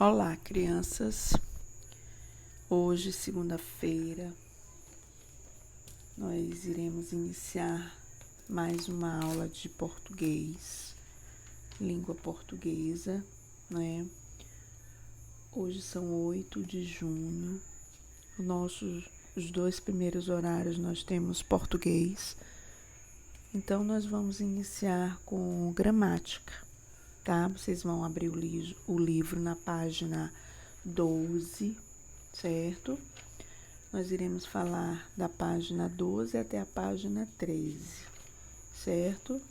Olá, crianças. Hoje, segunda-feira, nós iremos iniciar mais uma aula de português, língua portuguesa, né? Hoje são 8 de junho. Os dois primeiros horários nós temos português. Então, nós vamos iniciar com gramática, tá? Vocês vão abrir o livro na página 12, certo? Nós iremos falar da página 12 até a página 13, certo?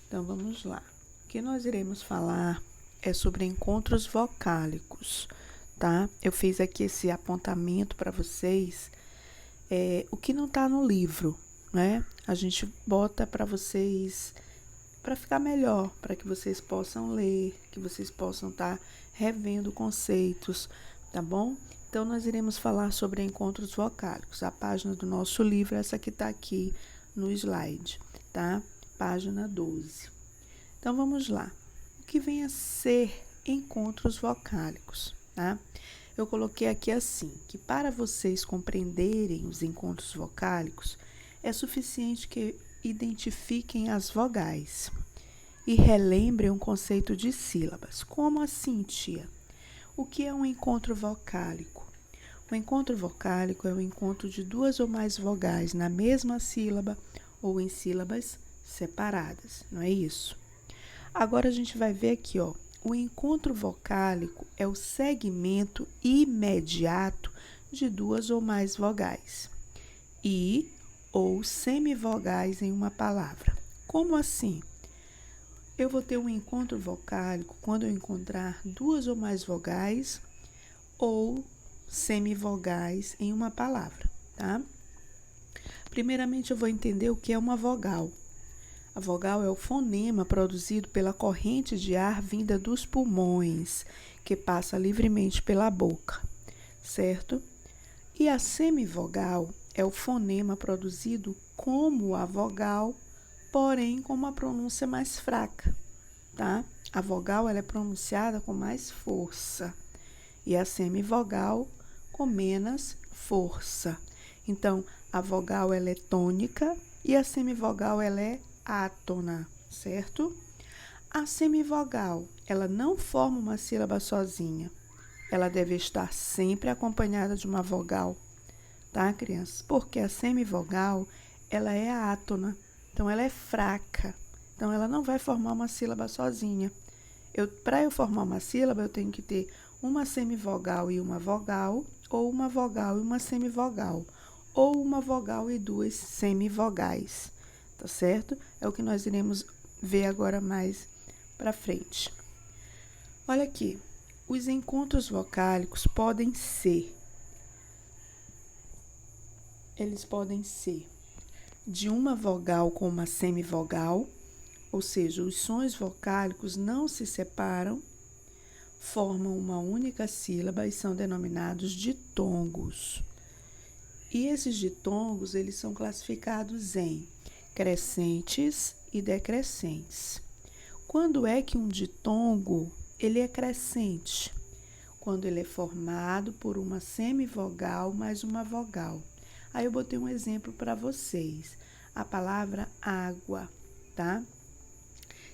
Então, vamos lá. O que nós iremos falar é sobre encontros vocálicos, tá? Eu fiz aqui esse apontamento para vocês, o que não está no livro, né? A gente bota para vocês, para ficar melhor, para que vocês possam ler, que vocês possam estar revendo conceitos, tá bom? Então, nós iremos falar sobre encontros vocálicos. A página do nosso livro, essa que está aqui no slide, tá? Página 12. Então, vamos lá. O que vem a ser encontros vocálicos, tá? Eu coloquei aqui assim, que para vocês compreenderem os encontros vocálicos, é suficiente que identifiquem as vogais e relembrem um conceito de sílabas. Como assim, tia? O que é um encontro vocálico? O encontro vocálico é o encontro de duas ou mais vogais na mesma sílaba ou em sílabas separadas, não é isso? Agora a gente vai ver aqui, ó. O encontro vocálico é o segmento imediato de duas ou mais vogais e ou semivogais em uma palavra. Como assim? Eu vou ter um encontro vocálico quando eu encontrar duas ou mais vogais ou semivogais em uma palavra, tá? Primeiramente, eu vou entender o que é uma vogal. A vogal é o fonema produzido pela corrente de ar vinda dos pulmões, que passa livremente pela boca, certo? E a semivogal é o fonema produzido como a vogal, porém com uma pronúncia mais fraca, tá? A vogal ela é pronunciada com mais força e a semivogal com menos força. Então, a vogal ela é tônica e a semivogal ela é átona, certo? A semivogal, ela não forma uma sílaba sozinha. Ela deve estar sempre acompanhada de uma vogal, tá, crianças? Porque a semivogal, ela é átona, então ela é fraca. Então, ela não vai formar uma sílaba sozinha. Para eu formar uma sílaba, eu tenho que ter uma semivogal e uma vogal, ou uma vogal e uma semivogal, ou uma vogal e duas semivogais, tá certo? É o que nós iremos ver agora mais para frente. Olha aqui, os encontros vocálicos eles podem ser de uma vogal com uma semivogal, ou seja, os sons vocálicos não se separam, formam uma única sílaba e são denominados ditongos. E esses ditongos, eles são classificados em crescentes e decrescentes. Quando é que um ditongo, ele é crescente? Quando ele é formado por uma semivogal mais uma vogal. Aí eu botei um exemplo para vocês. A palavra água, tá?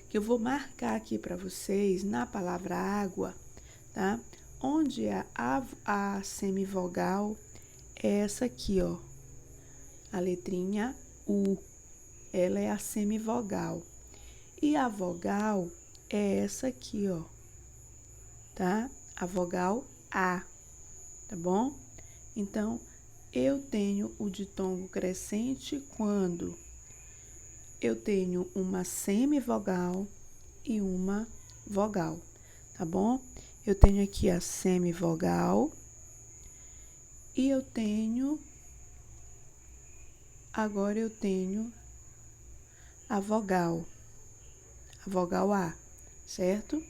Que eu vou marcar aqui para vocês na palavra água, tá? Onde é a semivogal é essa aqui, ó. A letrinha U. Ela é a semivogal. E a vogal é essa aqui, ó. Tá? A vogal A. Tá bom? Então, eu tenho o ditongo crescente quando eu tenho uma semivogal e uma vogal, tá bom? Eu tenho aqui a semivogal e agora eu tenho a vogal A, certo?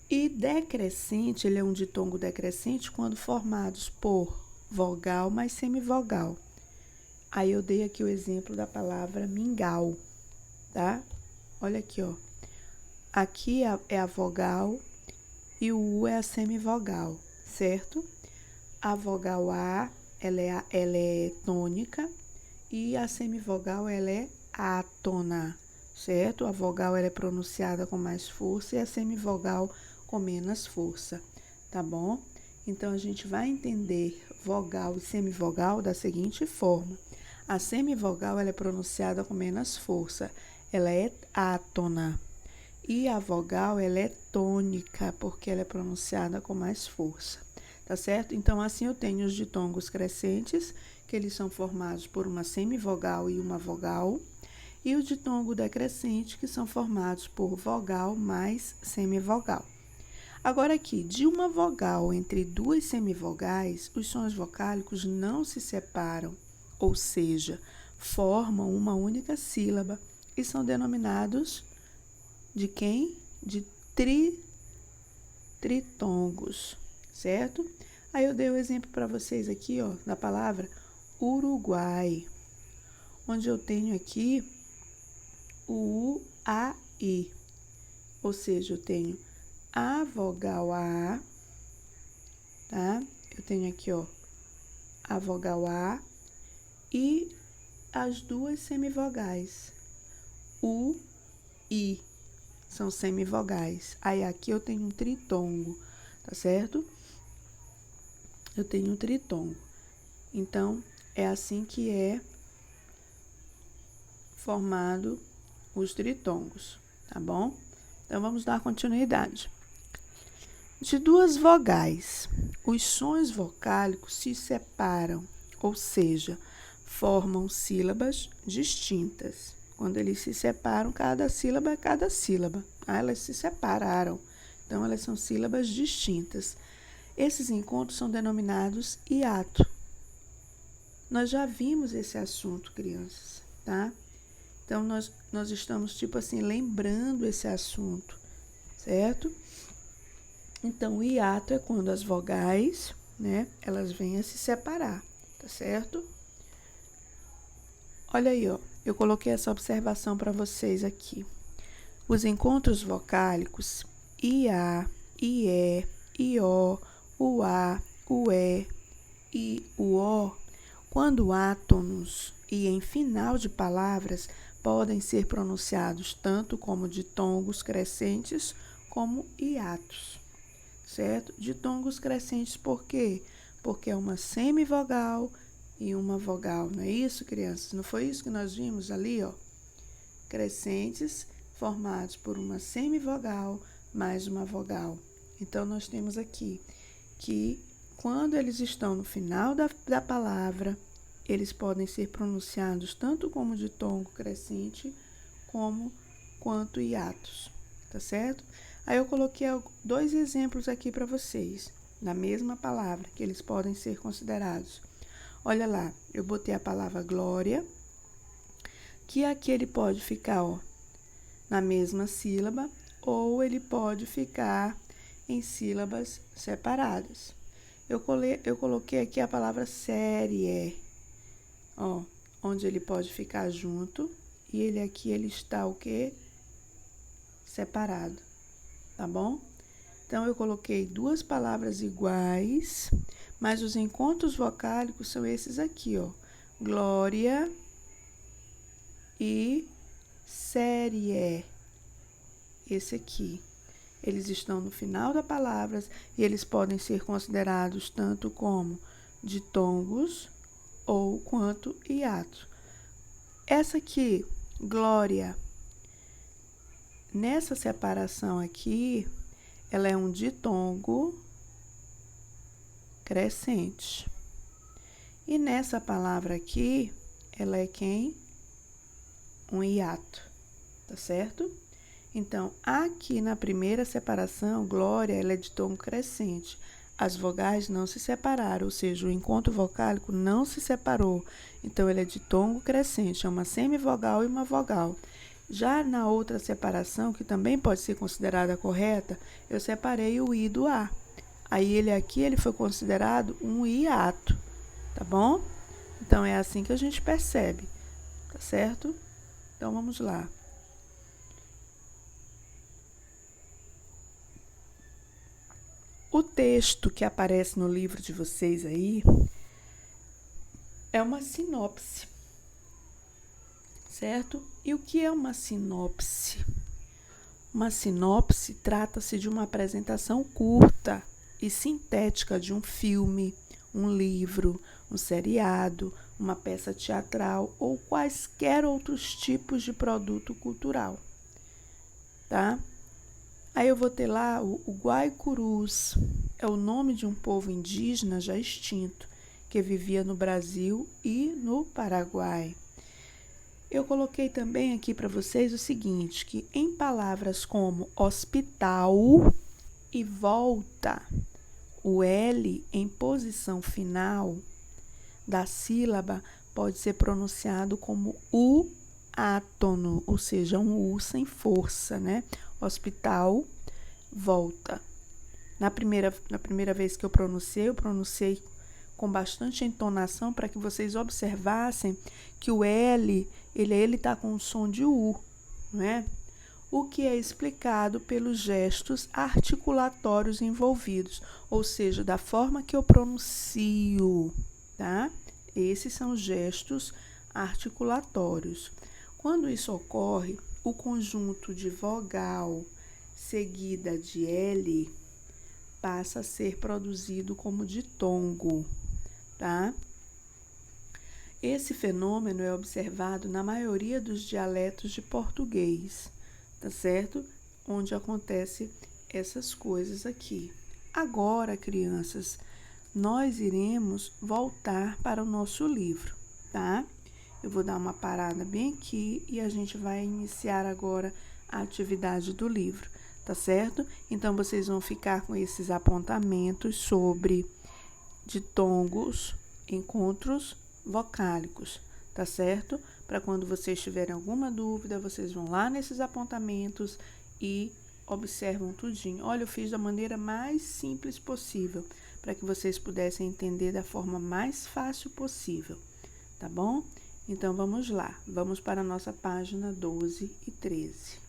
E decrescente, ele é um ditongo decrescente quando formados por vogal mais semivogal. Aí eu dei aqui o exemplo da palavra mingau, tá? Olha aqui, ó. Aqui é a vogal e o U é a semivogal, certo? A vogal A, ela é tônica e a semivogal, ela é átona, certo? A vogal ela é pronunciada com mais força e a semivogal com menos força, tá bom? Então, a gente vai entender vogal e semivogal da seguinte forma. A semivogal ela é pronunciada com menos força, ela é átona. E a vogal ela é tônica, porque ela é pronunciada com mais força, tá certo? Então, assim eu tenho os ditongos crescentes, que eles são formados por uma semivogal e uma vogal, e o ditongo decrescente, que são formados por vogal mais semivogal. Agora aqui, de uma vogal entre duas semivogais, os sons vocálicos não se separam, ou seja, formam uma única sílaba e são denominados de quem? De tritongos, certo? Aí eu dei o exemplo para vocês aqui, ó, da palavra Uruguai, onde eu tenho aqui o U, A, I, ou seja, eu tenho a vogal A, tá? Eu tenho aqui, ó, a vogal A e as duas semivogais, U, I, são semivogais. Aí aqui eu tenho um tritongo, tá certo? Eu tenho um tritongo. Então, é assim que é formado os tritongos, tá bom? Então, vamos dar continuidade. De duas vogais, os sons vocálicos se separam, ou seja, formam sílabas distintas. Quando eles se separam, cada sílaba é cada sílaba. Elas se separaram, então elas são sílabas distintas. Esses encontros são denominados hiato. Nós já vimos esse assunto, crianças, tá? Então, nós estamos, tipo assim, lembrando esse assunto, certo? Então, o hiato é quando as vogais, né, elas vêm a se separar, tá certo? Olha aí, ó, eu coloquei essa observação para vocês aqui. Os encontros vocálicos IA, IE, IO, UA, UE e UO, quando átonos e em final de palavras, podem ser pronunciados tanto como ditongos crescentes como hiatos. Certo? Ditongos crescentes por quê? Porque é uma semivogal e uma vogal, não é isso, crianças? Não foi isso que nós vimos ali, ó? Crescentes formados por uma semivogal mais uma vogal. Então, nós temos aqui que quando eles estão no final da palavra, eles podem ser pronunciados tanto como ditongo crescente como quanto hiatos, tá certo? Aí eu coloquei dois exemplos aqui para vocês, na mesma palavra, que eles podem ser considerados. Olha lá, eu botei a palavra glória, que aqui ele pode ficar, ó, na mesma sílaba, ou ele pode ficar em sílabas separadas. Eu coloquei aqui a palavra série, ó, onde ele pode ficar junto, e ele está o quê? Separado. Tá bom? Então, eu coloquei duas palavras iguais, mas os encontros vocálicos são esses aqui, ó. Glória e série. Esse aqui. Eles estão no final da palavra e eles podem ser considerados tanto como ditongos ou quanto hiatos. Essa aqui, glória. Nessa separação aqui, ela é um ditongo crescente. E nessa palavra aqui, ela é quem? Um hiato, tá certo? Então, aqui na primeira separação, glória, ela é ditongo crescente. As vogais não se separaram, ou seja, o encontro vocálico não se separou. Então, ele é ditongo crescente, é uma semivogal e uma vogal. Já na outra separação, que também pode ser considerada correta, eu separei o I do A. Aí, ele foi considerado um hiato, tá bom? Então, é assim que a gente percebe, tá certo? Então, vamos lá. O texto que aparece no livro de vocês aí é uma sinopse, certo? E o que é uma sinopse? Uma sinopse trata-se de uma apresentação curta e sintética de um filme, um livro, um seriado, uma peça teatral ou quaisquer outros tipos de produto cultural, tá? Aí eu vou ter lá o Guaicurus, é o nome de um povo indígena já extinto, que vivia no Brasil e no Paraguai. Eu coloquei também aqui para vocês o seguinte, que em palavras como hospital e volta, o L em posição final da sílaba pode ser pronunciado como U átono, ou seja, um U sem força, né? Hospital, volta. Na primeira vez que eu pronunciei com bastante entonação para que vocês observassem que o L, ele tá com o som de U, não é? O que é explicado pelos gestos articulatórios envolvidos, ou seja, da forma que eu pronuncio, tá? Esses são gestos articulatórios. Quando isso ocorre, o conjunto de vogal seguida de L passa a ser produzido como ditongo, tá? Esse fenômeno é observado na maioria dos dialetos de português, tá certo? Onde acontece essas coisas aqui. Agora, crianças, nós iremos voltar para o nosso livro, tá? Eu vou dar uma parada bem aqui e a gente vai iniciar agora a atividade do livro, tá certo? Então, vocês vão ficar com esses apontamentos sobre ditongos, encontros vocálicos, tá certo? Para quando vocês tiverem alguma dúvida, vocês vão lá nesses apontamentos e observam tudinho. Olha, eu fiz da maneira mais simples possível, para que vocês pudessem entender da forma mais fácil possível, tá bom? Então, vamos lá. Vamos para a nossa página 12 e 13.